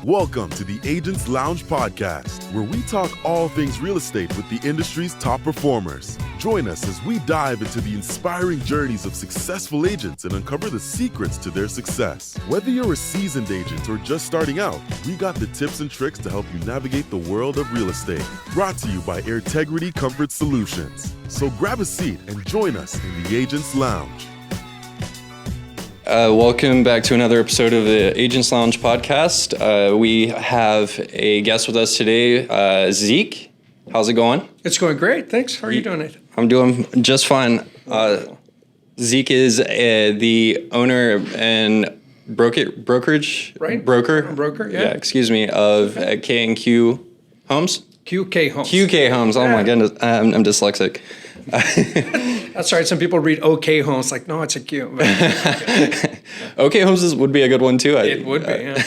Welcome to the Agents Lounge podcast, where we talk all things real estate with the industry's top performers. Join us as we dive into the inspiring journeys of successful agents and uncover the secrets to their success. Whether you're a seasoned agent or just starting out, we got the tips and tricks to help you navigate the world of real estate. Brought to you by Airtegrity Comfort Solutions. So grab a seat and join us in the Agents Lounge. Welcome back to another episode of the Agents Lounge podcast. We have a guest with us today, Zeke. How's it going? It's going great. Thanks. How are you doing, Nathan? I'm doing just fine. Zeke is the owner and brokerage, right? Broker, yeah. Excuse me, of K&Q Homes. QK Homes. QK Homes. Oh my goodness, I'm dyslexic. That's right. Some people read OK Homes like, no, it's a Q. OK Homes would be a good one too. It would be, yeah.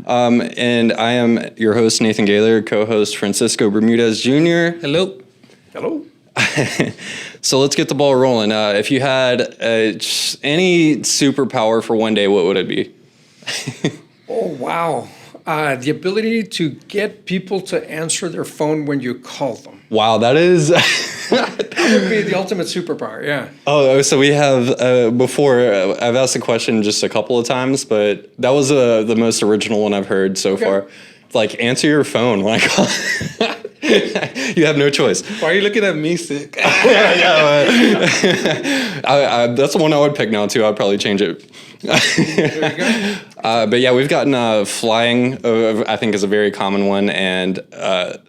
And I am your host, Nathan Gaylor, co-host Francisco Bermudez Jr. Hello. So let's get the ball rolling. If you had any superpower for one day, what would it be? Oh, wow. The ability to get people to answer their phone when you call them. Wow, that is... That would be the ultimate superpower, yeah. Oh, so we have, before, I've asked the question just a couple of times, but that was the most original one I've heard so far. Like, answer your phone when I call. You have no choice. Why are you looking at me, Zeke? That's the one I would pick now, too. I'd probably change it. There you go. But yeah, we've gotten flying, I think, is a very common one. And I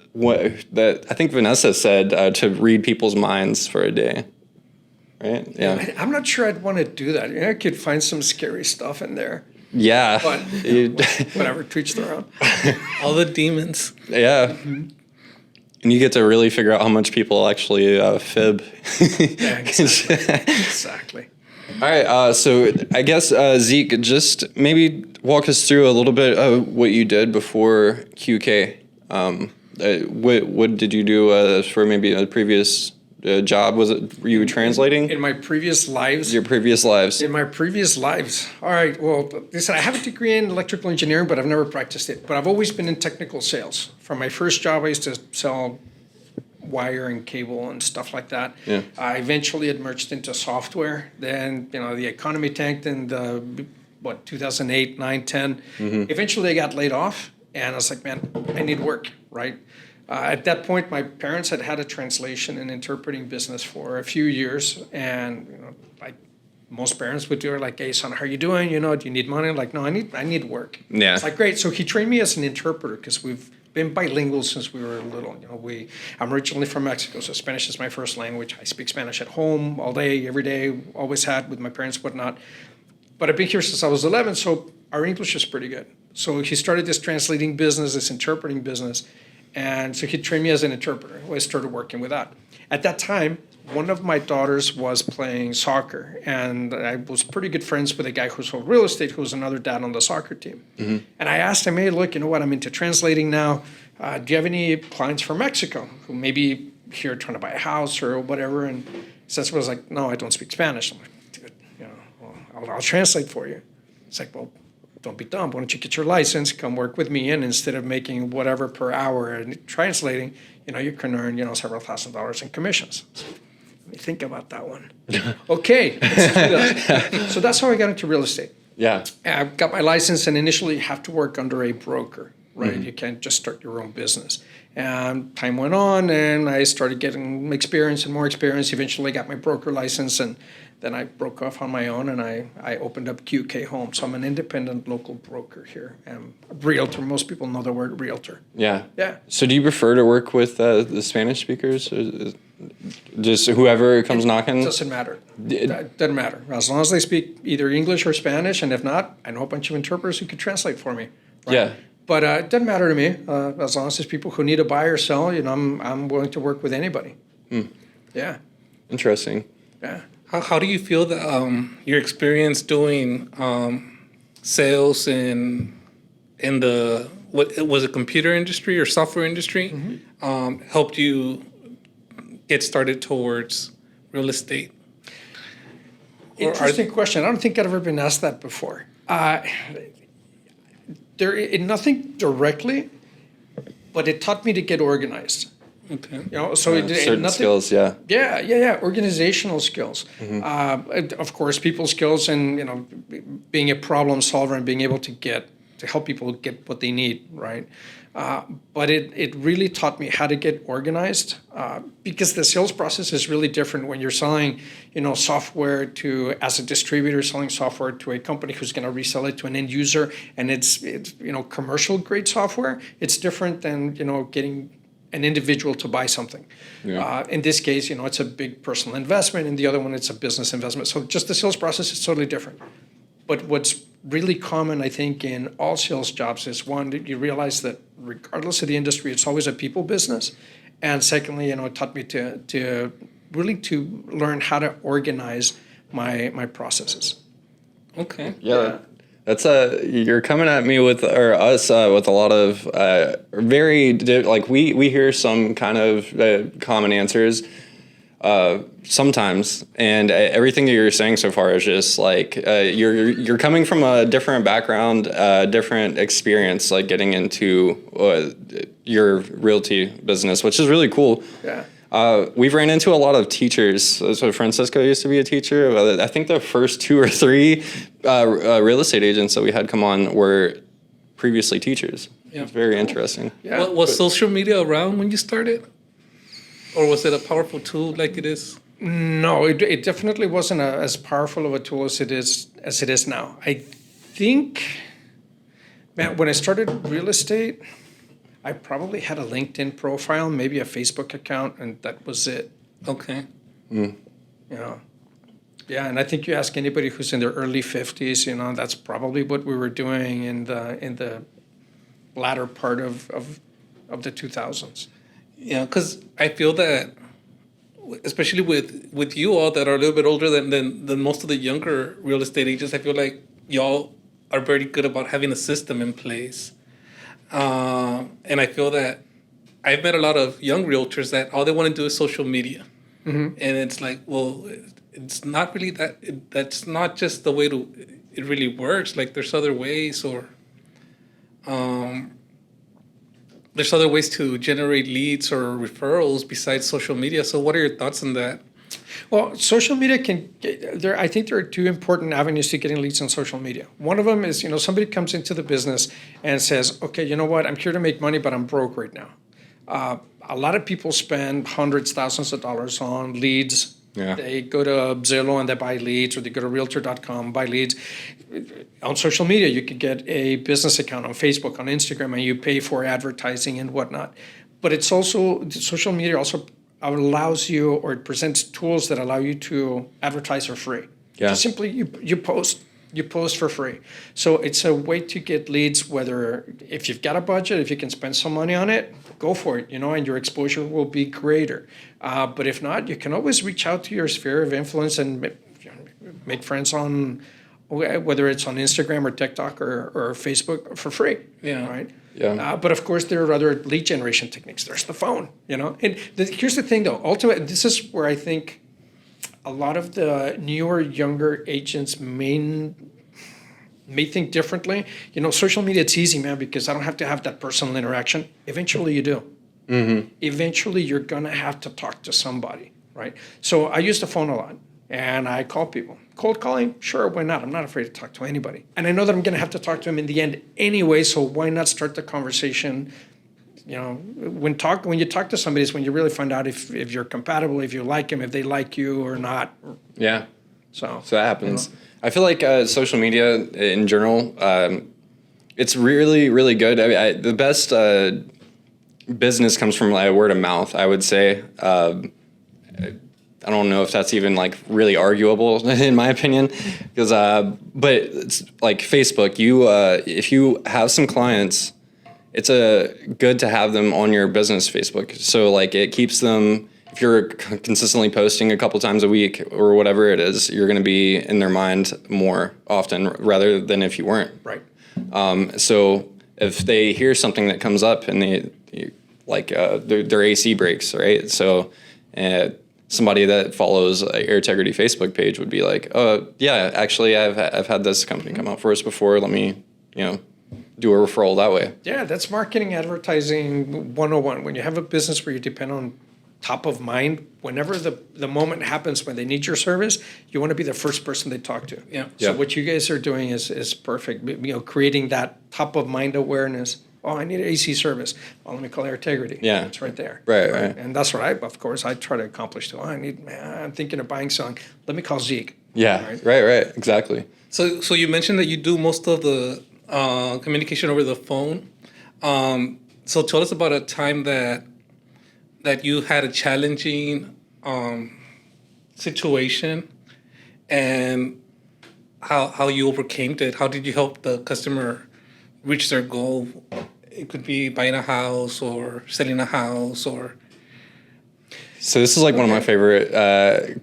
think Vanessa said to read people's minds for a day. Right? Yeah. I'm not sure I'd want to do that. You know, I could find some scary stuff in there. Yeah. But whatever, to each their own. All the demons. Yeah. Mm-hmm. And you get to really figure out how much people actually fib. Yeah, exactly. All right, so I guess, Zeke, just maybe walk us through a little bit of what you did before QK. What did you do for maybe a previous job? Were you translating? In my previous lives? Your previous lives. In my previous lives. All right, well, listen, I have a degree in electrical engineering, but I've never practiced it. But I've always been in technical sales. From my first job, I used to sell wire and cable and stuff like that. Yeah. I eventually had merged into software. Then, the economy tanked in 2008, 9, 10. Mm-hmm. Eventually, I got laid off, and I was like, man, I need work, right? At that point, my parents had had a translation and interpreting business for a few years, and like most parents would do, like, hey, son, how are you doing? Do you need money? I'm like, no, I need work. Yeah. It's like, great. So he trained me as an interpreter because we've been bilingual since we were little. I'm originally from Mexico, so Spanish is my first language. I speak Spanish at home all day, every day, always had with my parents, whatnot. But I've been here since I was 11, so our English is pretty good. So he started this translating business, this interpreting business, and so he trained me as an interpreter. I started working with that. At that time, one of my daughters was playing soccer, and I was pretty good friends with a guy who sold real estate, who was another dad on the soccer team. Mm-hmm. And I asked him, hey, look, you know what, I'm into translating now. Do you have any clients from Mexico who maybe here trying to buy a house or whatever? And Cesar was like, no, I don't speak Spanish. I'm like, dude, well, I'll translate for you. It's like, well, don't be dumb. Why don't you get your license, come work with me, and instead of making whatever per hour and translating, you can earn, several $1,000s in commissions. Let me think about that one. Okay, let's do that. So that's how I got into real estate. Yeah. I got my license, and initially you have to work under a broker, right? Mm-hmm. You can't just start your own business. And time went on, and I started getting experience and more experience. Eventually I got my broker license, and then I broke off on my own, and I opened up QK Homes. So I'm an independent local broker here. I'm a realtor. Most people know the word realtor. Yeah. Yeah. So do you prefer to work with the Spanish speakers? Or just whoever comes knocking? It doesn't matter. It doesn't matter. As long as they speak either English or Spanish, and if not, I know a bunch of interpreters who can translate for me. Right? Yeah. But it doesn't matter to me. As long as there's people who need to buy or sell, I'm willing to work with anybody. Mm. Yeah. Interesting. Yeah. How do you feel that your experience doing sales in the what was it, computer industry or software industry, mm-hmm. Helped you get started towards real estate? Interesting question. I don't think I've ever been asked that before. Nothing directly, but it taught me to get organized. Okay. You know, so certain skills, yeah. Yeah. Organizational skills. Of course, people skills, and you know, being a problem solver and being able to help people get what they need, right? But it really taught me how to get organized, because the sales process is really different when you're selling, you know, software as a distributor, selling software to a company who's going to resell it to an end user, and it's you know, commercial grade software. It's different than, you know, getting an individual to buy something. Yeah. In this case, you know, it's a big personal investment, and the other one, it's a business investment. So just the sales process is totally different. But what's really common, I think, in all sales jobs is, one, that you realize that regardless of the industry, it's always a people business. And secondly, you know, it taught me to really to learn how to organize my processes. Okay. Yeah. That's you're coming at me with, or us with a lot of like we hear some kind of common answers sometimes, and everything that you're saying so far is just like you're coming from a different background, different experience, like getting into your realty business, which is really cool. Yeah. We've ran into a lot of teachers. So Francisco used to be a teacher. I think the first 2 or 3 real estate agents that we had come on were previously teachers. Yeah. It's very interesting. Yeah. Was social media around when you started? Or was it a powerful tool like it is? No, it definitely wasn't as powerful of a tool as it is now. I think, man, when I started real estate, I probably had a LinkedIn profile, maybe a Facebook account, and that was it. Okay. You know, yeah, and I think you ask anybody who's in their early 50s, you know, that's probably what we were doing in the latter part of the 2000s. Yeah, because I feel that, especially with you all that are a little bit older than most of the younger real estate agents, I feel like y'all are very good about having a system in place. And I feel that I've met a lot of young realtors that all they want to do is social media. And it's like, well, it's not really that's not just the way it really works. Like there's other ways, or there's other ways to generate leads or referrals besides social media. So what are your thoughts on that? Well, social media I think there are 2 important avenues to getting leads on social media. One of them is, you know, somebody comes into the business and says, okay, you know what, I'm here to make money, but I'm broke right now. A lot of people spend hundreds, thousands of dollars on leads. Yeah. They go to Zillow and they buy leads, or they go to Realtor.com, buy leads. On social media, you could get a business account on Facebook, on Instagram, and you pay for advertising and whatnot. But it's also, social media also allows you, or it presents tools that allow you to advertise for free. Yeah. Just simply you post for free. So it's a way to get leads, whether if you've got a budget, if you can spend some money on it, go for it, you know, and your exposure will be greater. But if not, you can always reach out to your sphere of influence and make friends on, whether it's on Instagram or TikTok or Facebook, for free. Yeah. Right. Yeah. But of course, there are other lead generation techniques. There's the phone, you know. And here's the thing, though. Ultimately, this is where I think a lot of the newer, younger agents may think differently. You know, social media, it's easy, man, because I don't have to have that personal interaction. Eventually, you do. Eventually, you're going to have to talk to somebody, right? So I use the phone a lot, and I call people. Cold calling, sure, why not? I'm not afraid to talk to anybody. And I know that I'm going to have to talk to them in the end anyway, so why not start the conversation? You know, when you talk to somebody is when you really find out if you're compatible, if you like them, if they like you or not. Yeah. So that happens. You know. I feel like social media in general, it's really, really good. I mean, the best business comes from word of mouth, I would say. I don't know if that's even like really arguable in my opinion, because but it's like Facebook. If you have some clients, it's good to have them on your business Facebook. So like it keeps them. If you're consistently posting a couple times a week or whatever it is, you're going to be in their mind more often rather than if you weren't. Right. So if they hear something that comes up and their AC breaks, right? So somebody that follows Air Integrity Facebook page would be like, oh yeah, actually I've had this company come out for us before. Let me, do a referral that way. Yeah, that's marketing advertising 101. When you have a business where you depend on top of mind, whenever the moment happens when they need your service, you want to be the first person they talk to. Yeah. So Yeah. what you guys are doing is perfect. Creating that top of mind awareness. Oh, I need an AC service. Well, let me call Air Integrity. Yeah. It's right there. Right. And that's what of course, I try to accomplish too. I'm thinking of buying something. Let me call Zeke. Yeah, right, exactly. So you mentioned that you do most of the communication over the phone. So tell us about a time that you had a challenging situation and how you overcame it. How did you help the customer reach their goal? It could be buying a house or selling a house or... So this is like one of my favorite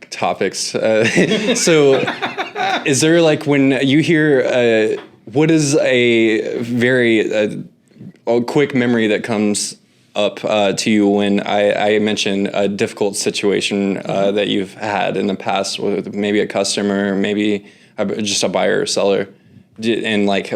topics. So is there like when you hear, what is a very a quick memory that comes up to you when I mention a difficult situation that you've had in the past with maybe a customer, maybe just a buyer or seller, and like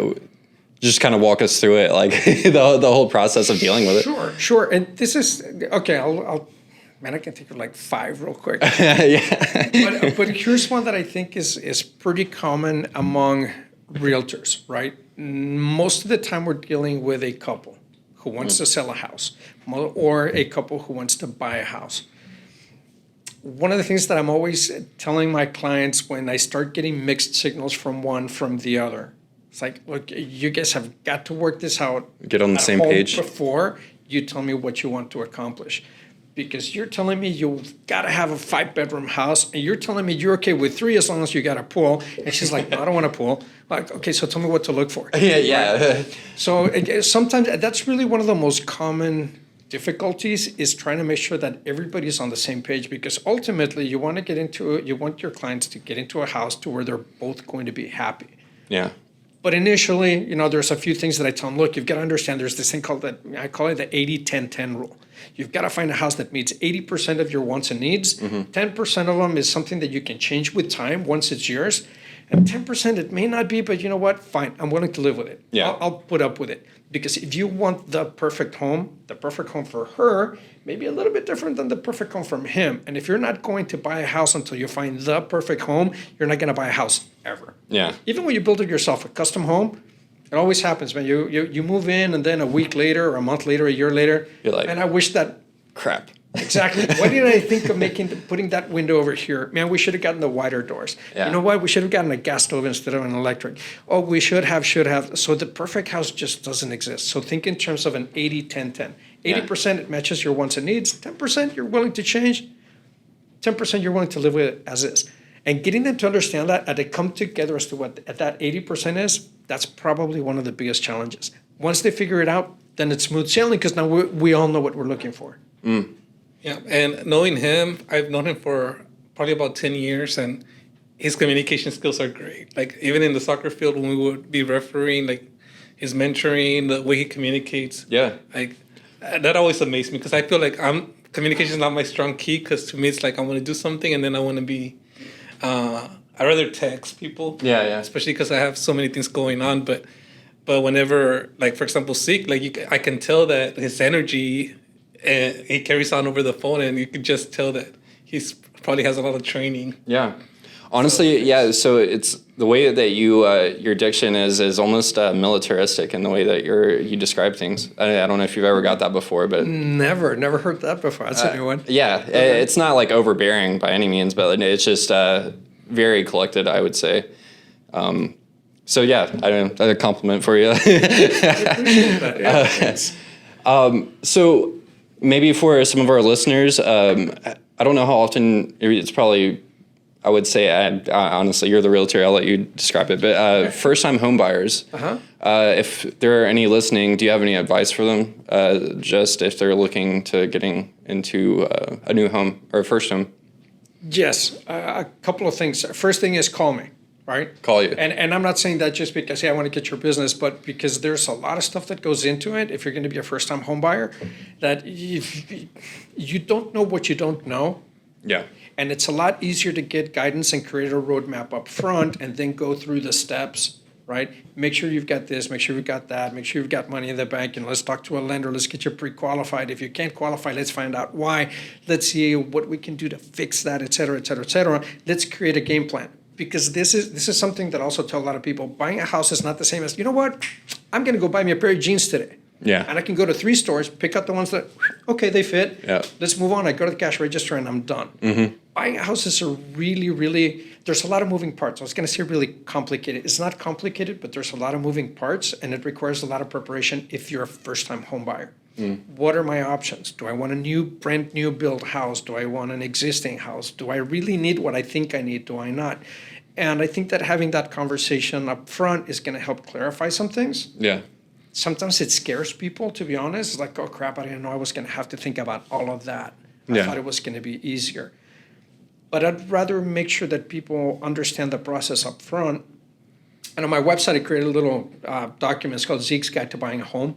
just kind of walk us through it, like the whole process of dealing with it. Sure. And this is, okay, I can think of like 5 real quick. Yeah. But here's one that I think is pretty common among realtors, right? Most of the time we're dealing with a couple who wants to sell a house or a couple who wants to buy a house. One of the things that I'm always telling my clients when I start getting mixed signals from one from the other, it's like, look, you guys have got to work this out. Get on the at same home page before you tell me what you want to accomplish. Because you're telling me you've got to have a 5-bedroom house, and you're telling me you're okay with 3 as long as you got a pool. And she's like, no, I don't want a pool. Like, okay, so tell me what to look for. Yeah. So sometimes that's really one of the most common difficulties is trying to make sure that everybody's on the same page, because ultimately you want your clients to get into a house to where they're both going to be happy. Yeah. But initially, there's a few things that I tell them, look, you've got to understand there's this thing I call it the 80-10-10 rule. You've got to find a house that meets 80% of your wants and needs. 10% of them is something that you can change with time once it's yours. And 10% it may not be, but you know what? Fine, I'm willing to live with it. Yeah. I'll put up with it. Because if you want the perfect home for her may be a little bit different than the perfect home from him. And if you're not going to buy a house until you find the perfect home, you're not going to buy a house ever. Yeah. Even when you build it yourself, a custom home, it always happens, man. You move in, and then a week later, or a month later, a year later, You're like, and I wish that. Crap. Exactly. Why didn't I think of putting that window over here? Man, we should have gotten the wider doors. Yeah. You know what? We should have gotten a gas stove instead of an electric. Oh, we should have. So the perfect house just doesn't exist. So think in terms of an 80-10-10. 80% it matches your wants and needs. 10% you're willing to change. 10% you're willing to live with it as is. And getting them to understand that and to come together as to what that 80% is, that's probably one of the biggest challenges. Once they figure it out, then it's smooth sailing because now we all know what we're looking for. Yeah, and knowing him, I've known him for probably about 10 years, and his communication skills are great. Like, even in the soccer field, when we would be refereeing, like, his mentoring, the way he communicates. Yeah. Like, that always amazed me, because I feel like communication is not my strong key, because to me, it's like I want to do something, and then I want to be, I'd rather text people. Yeah. Especially because I have so many things going on, but whenever, like, for example, Zeke, like, I can tell that his energy, and he carries on over the phone, and you can just tell that he's probably has a lot of training. Yeah. Honestly, yeah. So it's the way that your diction is almost militaristic in the way that you describe things. I don't know if you've ever got that before, but Never heard that before. That's a new one. yeah, it's not like overbearing by any means, but it's just very collected, I would say. So yeah, a compliment for you. I appreciate that. Yeah, thanks. So maybe for some of our listeners, I don't know how often it's probably. I would say, honestly, you're the realtor. I'll let you describe it. But first-time home buyers, if there are any listening, do you have any advice for them? Just if they're looking to getting into a new home or a first home? Yes, a couple of things. First thing is call me, right? Call you. And I'm not saying that just because, hey, I want to get your business, but because there's a lot of stuff that goes into it if you're going to be a first-time home buyer, that you don't know what you don't know. Yeah. And it's a lot easier to get guidance and create a roadmap up front and then go through the steps right? Make sure you've got this, make sure you've got that, make sure you've got money in the bank, and let's talk to a lender. Let's get you pre-qualified. If you can't qualify, let's find out why. Let's see what we can do to fix that, et cetera, et cetera, et cetera. Let's create a game plan. Because this is something that I also tell a lot of people. Buying a house is not the same as, you know what? I'm going to go buy me a pair of jeans today. Yeah. And I can go to 3 stores, pick out the ones that, okay, they fit. Yeah. Let's move on. I go to the cash register and I'm done. Mm-hmm. Buying a house is a really, there's a lot of moving parts. I was going to say really complicated. It's not complicated, but there's a lot of moving parts and it requires a lot of preparation if you're a first-time home buyer. What are my options? Do I want a brand new built house? Do I want an existing house? Do I really need what I think I need? Do I not? And I think that having that conversation up front is going to help clarify some things. Yeah. Sometimes it scares people, to be honest. It's like, oh crap, I didn't know I was going to have to think about all of that. I thought it was going to be easier. But I'd rather make sure that people understand the process up front. And on my website, I created a little document. It's called Zeke's Guide to Buying a Home.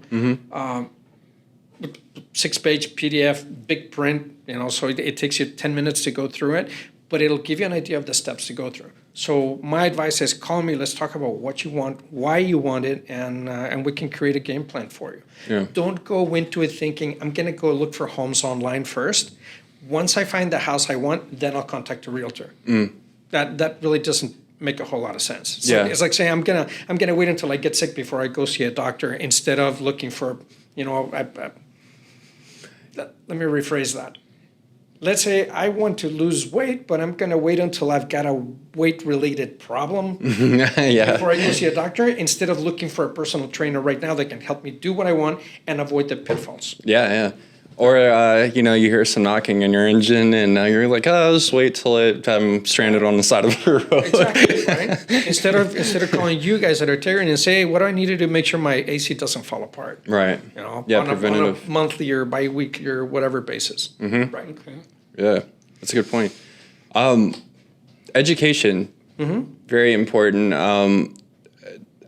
6-page PDF, big print, so it takes you 10 minutes to go through it, but it'll give you an idea of the steps to go through. So my advice is call me, let's talk about what you want, why you want it, and we can create a game plan for you. Yeah. Don't go into it thinking, I'm going to go look for homes online first. Once I find the house I want, then I'll contact a realtor. That really doesn't make a whole lot of sense. It's like saying I'm gonna wait until I get sick before I go see a doctor instead of looking for, let me rephrase that. Let's say I want to lose weight, but I'm going to wait until I've got a weight-related problem before I go see a doctor, instead of looking for a personal trainer right now that can help me do what I want and avoid the pitfalls. Yeah. Or, you hear some knocking in your engine and you're like, oh, I'll just wait till I'm stranded on the side of the road. Exactly, right? Instead of calling you guys that are tearing and say, hey, what do I need to do to make sure my AC doesn't fall apart? Right. Preventative. On a monthly or bi-weekly or whatever basis. Mm-hmm. Right. Okay. Yeah, that's a good point. Education, very important.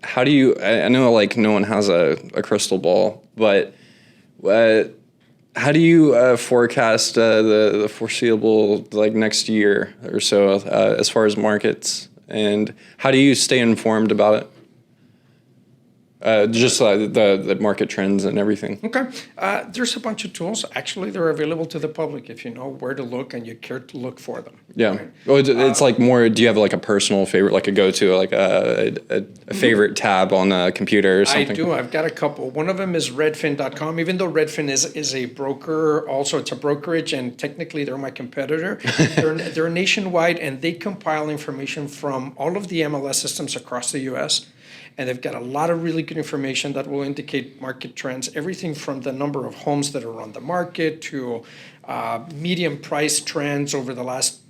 How do you, I know like no one has a crystal ball, but how do you forecast the foreseeable like next year or so as far as markets, and how do you stay informed about it? Just the market trends and everything. Okay. There's a bunch of tools. Actually, they're available to the public if you know where to look and you care to look for them. Yeah. Right? Well, it's like more, do you have like a personal favorite, like a go-to, like a favorite tab on the computer or something? I do. I've got a couple. One of them is Redfin.com. Even though Redfin is a broker, also it's a brokerage, and technically they're my competitor. They're nationwide, and they compile information from all of the MLS systems across the U.S., and they've got a lot of really good information that will indicate market trends, everything from the number of homes that are on the market to median price trends over the last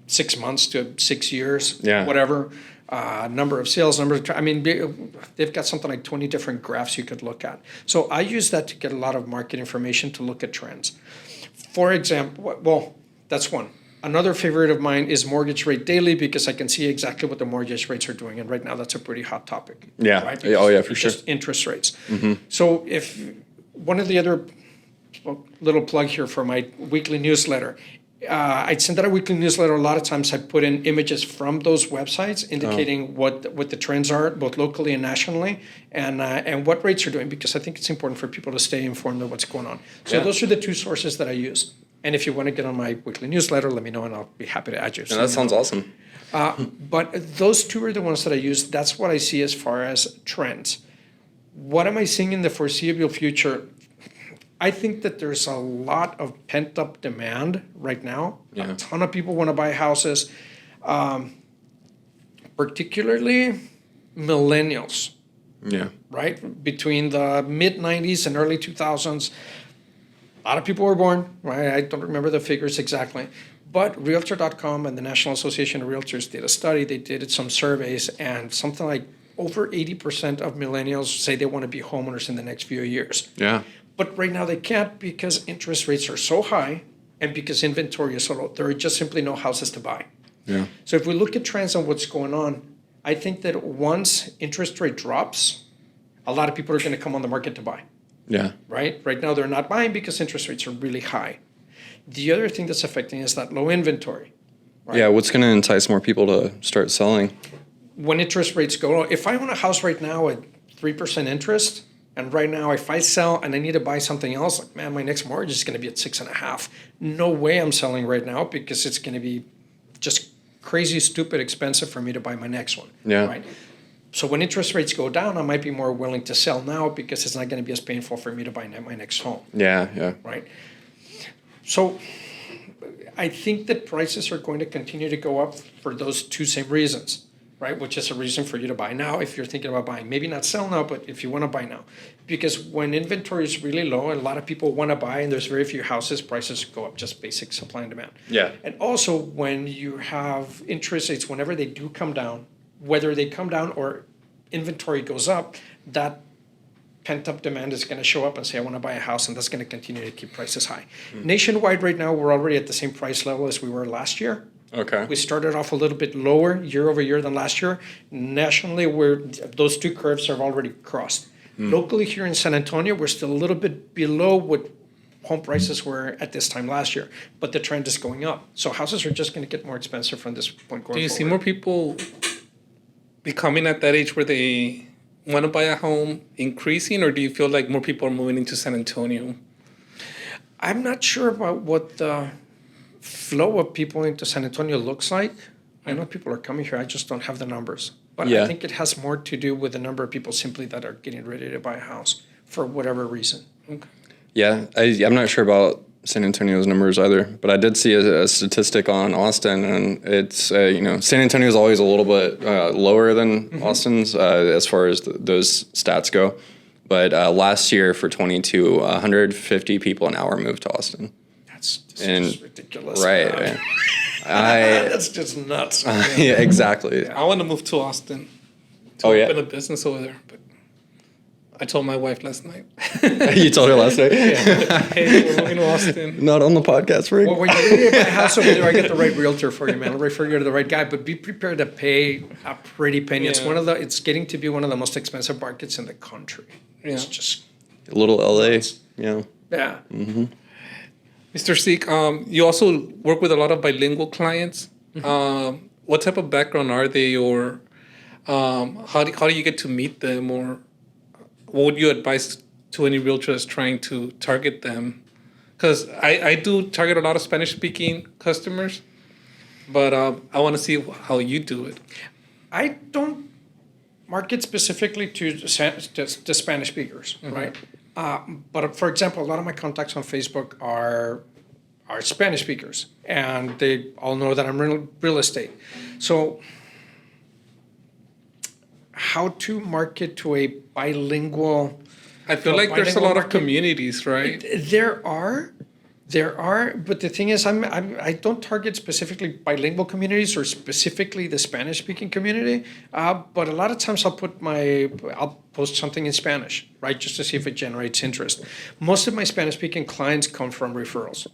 6 months to 6 years, whatever. Number of sales, they've got something like 20 different graphs you could look at. So I use that to get a lot of market information to look at trends. For example, well, that's one. Another favorite of mine is Mortgage Rate Daily, because I can see exactly what the mortgage rates are doing. And right now that's a pretty hot topic. Yeah. Right? For sure. Just interest rates. Mm-hmm. So if one of the other little plug here for my weekly newsletter, I send out a weekly newsletter. A lot of times I put in images from those websites indicating what the trends are, both locally and nationally, and what rates are doing, because I think it's important for people to stay informed of what's going on. So those are the two sources that I use. And if you want to get on my weekly newsletter, let me know, and I'll be happy to add you. That sounds awesome. But those two are the ones that I use. That's what I see as far as trends. What am I seeing in the foreseeable future? I think that there's a lot of pent-up demand right now. A ton of people want to buy houses, particularly millennials. Yeah. Right? Between the mid-'90s and early 2000s, a lot of people were born, right? I don't remember the figures exactly. But Realtor.com and the National Association of Realtors did a study. They did some surveys, and something like over 80% of millennials say they want to be homeowners in the next few years. Yeah. But right now they can't, because interest rates are so high and because inventory is so low. There are just simply no houses to buy. Yeah. So if we look at trends on what's going on, I think that once interest rate drops, a lot of people are going to come on the market to buy. Yeah. Right? Right now they're not buying because interest rates are really high. The other thing that's affecting is that low inventory. Right? Yeah, what's going to entice more people to start selling? when interest rates go, if I own a house right now at 3% interest, and right now if I sell and I need to buy something else, like, man, my next mortgage is going to be at 6.5. No way I'm selling right now because it's going to be just crazy, stupid expensive for me to buy my next one. Yeah. Right. So when interest rates go down, I might be more willing to sell now because it's not going to be as painful for me to buy my next home. Yeah. Right. So I think that prices are going to continue to go up for those two same reasons, right? Which is a reason for you to buy now if you're thinking about buying. Maybe not sell now, but if you want to buy now. Because when inventory is really low and a lot of people want to buy and there's very few houses, prices go up, just basic supply and demand. Yeah. And also when you have interest rates, whenever they do come down, whether they come down or inventory goes up, that pent-up demand is going to show up and say, I want to buy a house, and that's going to continue to keep prices high. Nationwide right now, we're already at the same price level as we were last year. Okay. We started off a little bit lower year over year than last year. Nationally, those two curves have already crossed. Locally here in San Antonio, we're still a little bit below what home prices were at this time last year, but the trend is going up. So houses are just going to get more expensive from this point going forward. Do you see more people becoming at that age where they want to buy a home increasing, or do you feel like more people are moving into San Antonio? I'm not sure about what the flow of people into San Antonio looks like. I know people are coming here. I just don't have the numbers. But Yeah. I think it has more to do with the number of people simply that are getting ready to buy a house for whatever reason. Okay. Yeah, I'm not sure about San Antonio's numbers either, but I did see a statistic on Austin, and it's San Antonio is always a little bit lower than Austin's as far as those stats go. But last year for 22, 150 people an hour moved to Austin. That's And- just ridiculous. Right. That's just nuts. Yeah, exactly. I want to move to Austin to Oh, yeah? open a business over there, but I told my wife last night. You told her last night? Hey, we're moving to Austin. Not on the podcast, Rick. Well, when you're ready to buy a house over there, I get the right realtor for you, man. I'll refer you to the right guy, but be prepared to pay a pretty penny. It's Yeah. it's getting to be one of the most expensive markets in the country. It's Yeah. just, Little LA, yeah. yeah. Mr. Zeke, you also work with a lot of bilingual clients. What type of background are they, or how do you get to meet them, or what would you advise to any realtor that's trying to target them? Because I do target a lot of Spanish-speaking customers, but I want to see how you do it. I don't market specifically to Spanish speakers, right? But for example, a lot of my contacts on Facebook are Spanish speakers, and they all know that I'm real estate. So how to market to a bilingual? I feel So like there's a bilingual lot of market- communities, right? There are, but the thing is, I don't target specifically bilingual communities or specifically the Spanish-speaking community. But a lot of times I'll post something in Spanish, right, just to see if it generates interest. Most of my Spanish-speaking clients come from referrals,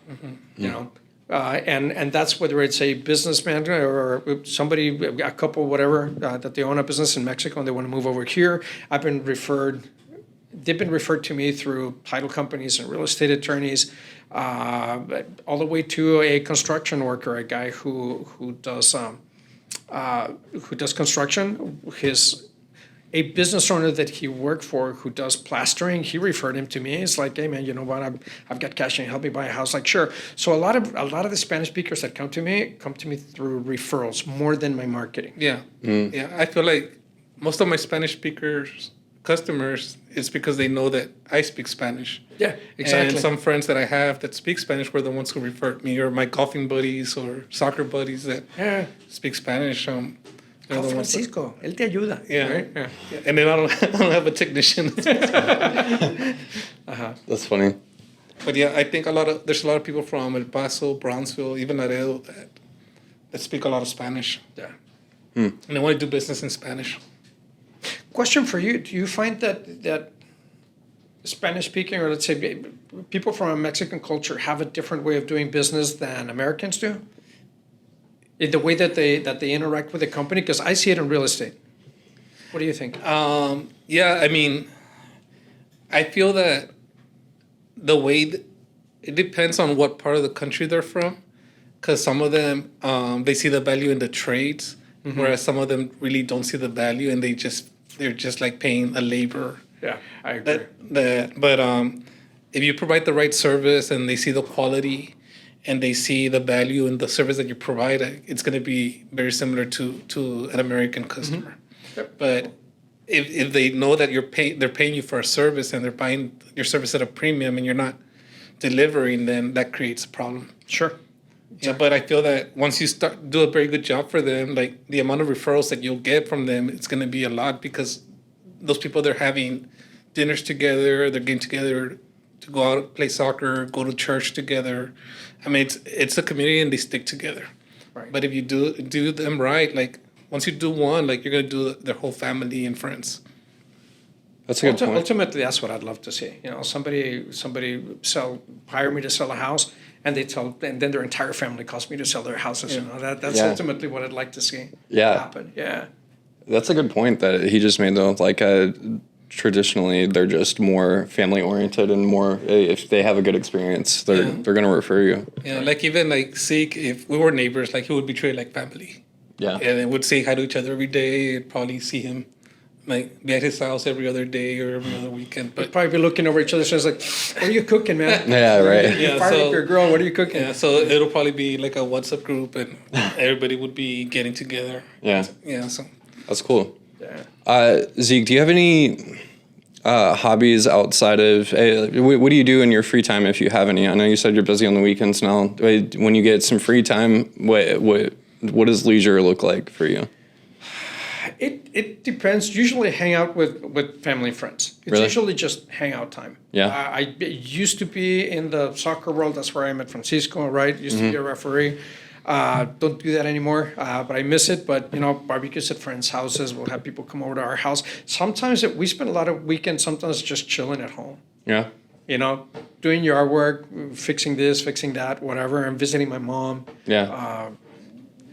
you know, and that's whether it's a businessman or somebody, a couple, whatever, that they own a business in Mexico and they want to move over here. They've been referred to me through title companies and real estate attorneys, all the way to a construction worker, a guy who does construction. A business owner that he worked for who does plastering, he referred him to me. It's like, hey man, you know what? I've got cash. Can you help me buy a house? Like, sure. So a lot of the Spanish speakers that come to me through referrals more than my marketing. Yeah. Yeah. I feel like most of my Spanish speakers customers, it's because they know that I speak Spanish. Yeah, exactly. And some friends that I have that speak Spanish were the ones who referred me, or my golfing buddies or soccer buddies that speak Spanish. They're the ones that- Francisco, él te ayuda. Yeah. Right? Yeah. And then I don't have a technician. That's funny. But yeah, I think there's a lot of people from El Paso, Brownsville, even Laredo that speak a lot of Spanish. Yeah. And they want to do business in Spanish. Question for you: do you find that Spanish speaking, or let's say people from a Mexican culture, have a different way of doing business than Americans do? In the way that they interact with the company, because I see it in real estate. What do you think? Yeah, I mean, I feel that the way it depends on what part of the country they're from, because some of them they see the value in the trades whereas some of them really don't see the value and they're just like paying a labor. Yeah, I agree. But if you provide the right service and they see the quality and they see the value in the service that you provide, it's going to be very similar to an American customer. Yep. But if they know that they're paying you for a service and they're buying your service at a premium and you're not delivering, then that creates a problem. Sure. Yeah, but I feel that once you do a very good job for them, like the amount of referrals that you'll get from them, it's going to be a lot because those people, they're having dinners together, they're getting together to go out, play soccer, go to church together. I mean, it's a community and they stick together. Right. But if you do them right, like once you do one, like you're going to do their whole family and friends. That's a good point. Ultimately, that's what I'd love to see. Somebody hire me to sell a house, and and then their entire family calls me to sell their houses. Yeah. That's ultimately what I'd like to see happen. Yeah. That's a good point that he just made, though. Like, traditionally, they're just more family-oriented and more, if they have a good experience, they're going to refer you. Yeah, like even like Zeke, if we were neighbors, like he would be treated like family. Yeah. And they would say hi to each other every day. I'd probably see him like be at his house every other day or every other weekend. But We'd probably be looking over each other's shoulders like, what are you cooking, man? Yeah, right. Yeah, Fire up your grill. What are you cooking? yeah, so it'll probably be like a WhatsApp group and everybody would be getting together. Yeah. Yeah, so That's cool. Yeah. Zeke, do you have any hobbies outside of, what do you do in your free time if you have any? I know you said you're busy on the weekends now. When you get some free time, what does leisure look like for you? It depends. Usually hang out with family and friends. It's Really? usually just hangout time. Yeah. I used to be in the soccer world. That's where I met Francisco, right? Used to be a referee. Don't do that anymore, but I miss it. But, barbecues at friends' houses. We'll have people come over to our house. Sometimes we spend a lot of weekends, sometimes just chilling at home. Yeah. Doing yard work, fixing this, fixing that, whatever. I'm visiting my mom. Yeah.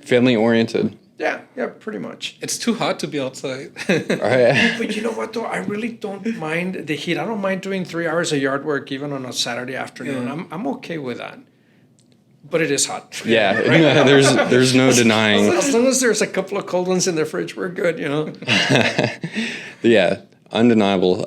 Family-oriented. Yeah, pretty much. it's too hot to be outside. Right. But you know what, though? I really don't mind the heat. I don't mind doing 3 hours of yard work even on a Saturday afternoon. Yeah. I'm okay with that. But it is hot. Yeah. There's no denying. As long as there's a couple of cold ones in the fridge, we're good, Yeah, undeniable.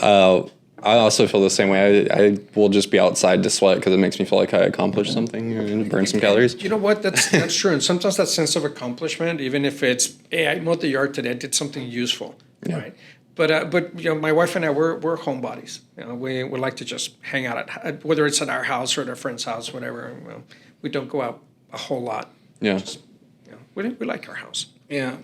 I also feel the same way. I will just be outside to sweat because it makes me feel like I accomplished something and burn some calories. You know what? That's true. And sometimes that sense of accomplishment, even if it's, hey, I mowed the yard today, I did something useful, right? But my wife and I, we're homebodies. We like to just hang out at whether it's at our house or at a friend's house, whatever. We don't go out a whole lot. Yeah. We like our house. Yeah.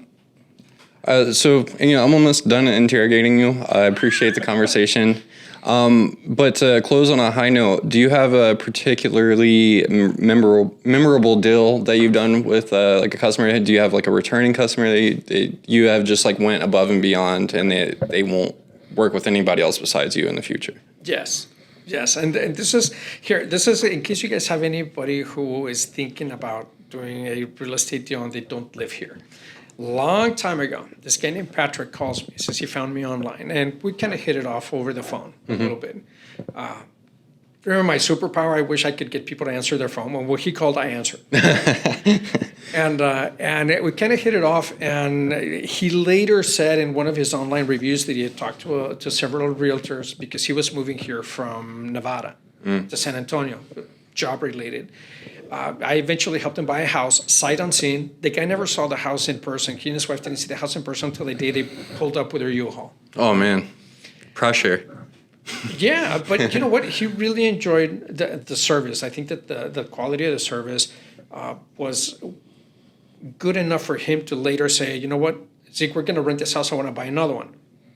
So I'm almost done interrogating you. I appreciate the conversation. But to close on a high note, do you have a particularly memorable deal that you've done with like a customer? Do you have like a returning customer that you have just like went above and beyond and they won't work with anybody else besides you in the future? Yes. And this is in case you guys have anybody who is thinking about doing a real estate deal and they don't live here. Long time ago, this guy named Patrick calls me, says he found me online, and we kind of hit it off over the phone a little bit. Remember my superpower? I wish I could get people to answer their phone. Well, what he called, I answered. and we kind of hit it off, and he later said in one of his online reviews that he had talked to several realtors because he was moving here from Nevada to San Antonio, job related. I eventually helped him buy a house, sight unseen. The guy never saw the house in person. He and his wife didn't see the house in person until the day they pulled up with their U-Haul. Oh, man. Pressure. Yeah, but you know what? He really enjoyed the service. I think that the quality of the service was good enough for him to later say, you know what, Zeke, we're going to rent this house. I want to buy another one.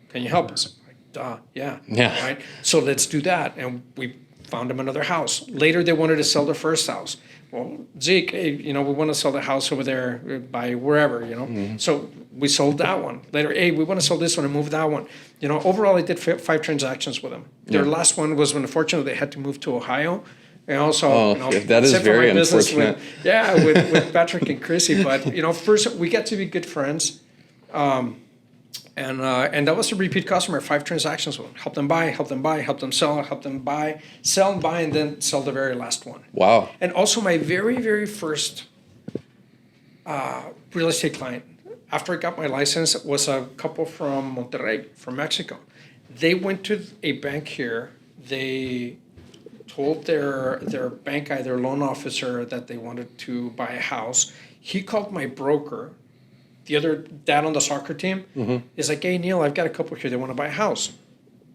Can you help us? Like, duh, yeah. Right? So let's do that. And we found him another house. Later, they wanted to sell their first house. Well, Zeke, hey, we want to sell the house over there by wherever, Mm-hmm. So we sold that one. Later, hey, we want to sell this one and move that one. Overall, I did 5 transactions with them. Their last one was when, unfortunately, they had to move to Ohio. And also, that is very unfortunate. With Patrick and Chrissy. But, first, we got to be good friends. And that was a repeat customer, 5 transactions with them. Help them buy, help them sell, help them buy, sell and buy, and then sell the very last one. Wow. And also my very, very first real estate client, after I got my license, it was a couple from Monterrey, from Mexico. They went to a bank here. They told their bank guy, their loan officer, that they wanted to buy a house. He called my broker, the other dad on the soccer team. He's like, hey, Neil, I've got a couple here. They want to buy a house.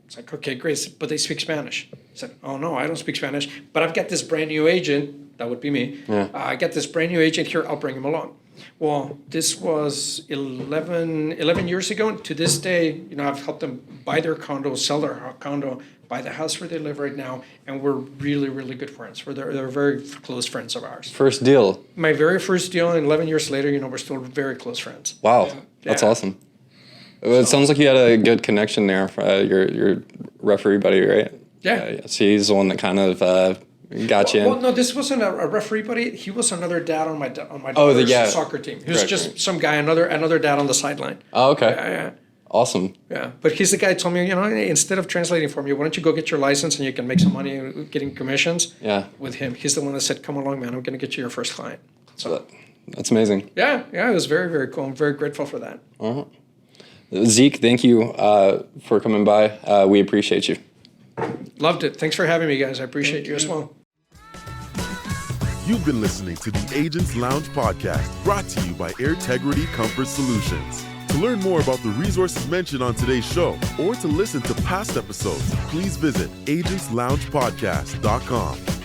It's like, okay, great, but they speak Spanish. I said, oh, no, I don't speak Spanish, but I've got this brand new agent. That would be me. I got this brand new agent here. I'll bring him along. Well, this was 11 years ago. To this day, I've helped them buy their condo, sell their condo, buy the house where they live right now, and we're really, really good friends. They're very close friends of ours. First deal. My very first deal, and 11 years later, we're still very close friends. Wow, that's awesome. Well, it sounds like you had a good connection there for your referee buddy, right? Yeah. So he's the one that kind of got you in. Well, no, this wasn't a referee buddy. He was another dad on my daughter's soccer team. He was just some guy, another dad on the sideline. Oh, okay. Yeah. Awesome. Yeah, but he's the guy who told me, instead of translating for me, why don't you go get your license and you can make some money getting commissions? Yeah. With him, he's the one that said, "Come along, man. I'm going to get you your first client." So that's amazing. Yeah, it was very, very cool. I'm very grateful for that. Zeke, thank you for coming by. We appreciate you. Loved it. Thanks for having me, guys. I appreciate you as well. You've been listening to the Agents Lounge podcast, brought to you by Airtegrity Comfort Solutions. To learn more about the resources mentioned on today's show or to listen to past episodes, please visit agentsloungepodcast.com.